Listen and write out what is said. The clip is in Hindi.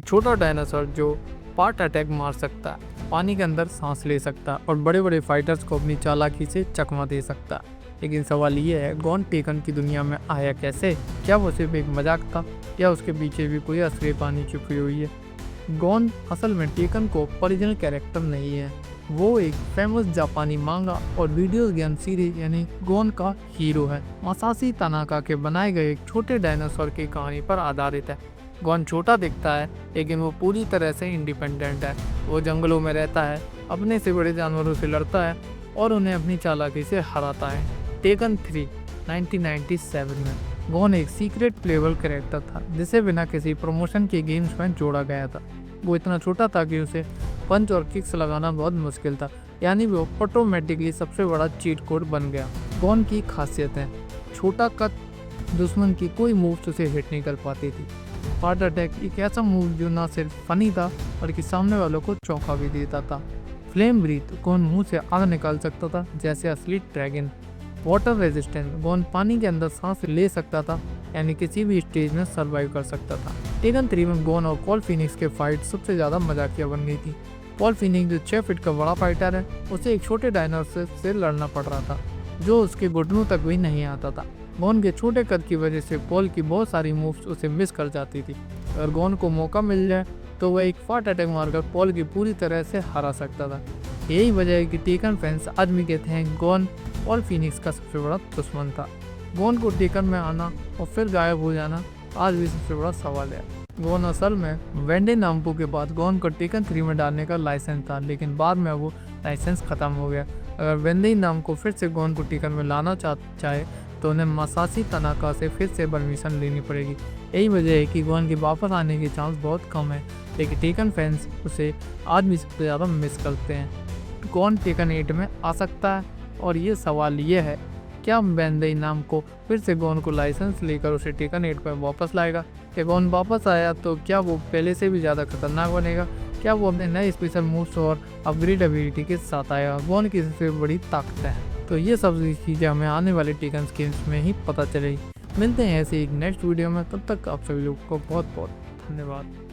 छोटा डायनासोर जो पार्ट अटैक मार सकता है, पानी के अंदर सांस ले सकता है और बड़े बड़े फाइटर्स को अपनी चालाकी से चकमा दे सकता है। लेकिन सवाल ये है, गॉन टेकन की दुनिया में आया कैसे? क्या वो सिर्फ एक मजाक था या उसके पीछे भी कोई असली कहानी छुपी हुई है? गॉन असल में टेकन को ओरिजिनल कैरेक्टर नहीं है, वो एक फेमस जापानी मांगा और वीडियो गेम सीरीज यानी गॉन का हीरो है। मसाशी तनाका के बनाए गए एक छोटे डायनासोर की कहानी पर आधारित है। गॉन छोटा दिखता है लेकिन वो पूरी तरह से इंडिपेंडेंट है। वो जंगलों में रहता है, अपने से बड़े जानवरों से लड़ता है और उन्हें अपनी चालाकी से हराता है। टेकन 3 1997 में गॉन एक सीक्रेट प्लेबल कैरेक्टर था जिसे बिना किसी प्रमोशन के गेम्स में जोड़ा गया था। वो इतना छोटा था कि उसे पंच और किक्स लगाना बहुत मुश्किल था, यानी वो ऑटोमेटिकली सबसे बड़ा चीट कोड बन गया। गॉन की खासियतें: छोटा कद, दुश्मन की कोई मूव्स उसे हिट नहीं कर पाती थी। हार्ट अटैक एक ऐसा मूव जो ना सिर्फ फनी था बल्कि सामने वालों को चौंका भी देता था। फ्लेम ब्रीथ, गॉन मुंह से आग निकाल सकता था जैसे असली ड्रैगन। वाटर रेजिस्टेंस, गॉन पानी के अंदर सांस ले सकता था, यानी किसी भी स्टेज में सर्वाइव कर सकता था। टेकन 3 में गॉन और पॉल फिनिक्स के फाइट सबसे ज्यादा मजाकिया बन गई थी। पॉल फिनिक्स जो 6 फीट का बड़ा फाइटर है, उसे एक छोटे डायनासोर से लड़ना पड़ रहा था जो उसके घुटनों तक भी नहीं आता था। गॉन के छोटे कद की वजह से पॉल की बहुत सारी मूव्स उसे मिस कर जाती थी। अगर गॉन को मौका मिल जाए तो वह एक फाट अटैक मारकर पॉल की पूरी तरह से हरा सकता था। यही वजह है कि टेकन फैंस आज भी कहते हैं गॉन पॉल फिनिक्स का सबसे बड़ा दुश्मन था। गॉन को टेकन में आना और फिर गायब हो जाना आज भी सबसे बड़ा सवाल है। गॉन असल में वेंडे नाम्पो के बाद गॉन को टेकन 3 में डालने का लाइसेंस था, लेकिन बाद में वो लाइसेंस खत्म हो गया। अगर वेंडे नाम्पो फिर से गॉन को टेकन में लाना चाहे तो उन्हें मसाशी तनाका से फिर से परमिशन लेनी पड़ेगी। यही वजह है कि गॉन के वापस आने के चांस बहुत कम है, लेकिन टेकन फैंस उसे आज भी सबसे ज़्यादा मिस करते हैं। गॉन टेकन 8 में आ सकता है और ये सवाल ये है, क्या वेंडे नाम्पो फिर से गॉन को लाइसेंस लेकर उसे टेकन 8 पर वापस लाएगा? क्या गॉन वापस आया तो क्या वो पहले से भी ज़्यादा खतरनाक बनेगा? क्या वो अपने नए स्पेशल मूव्स और अपग्रेड एबिलिटी के साथ आएगा? गॉन की सबसे बड़ी ताकत है। तो ये सब चीज़ें हमें आने वाले टेकन गेम्स में ही पता चलेगी। मिलते हैं ऐसे एक नेक्स्ट वीडियो में, तब तक आप सभी लोगों को बहुत बहुत धन्यवाद।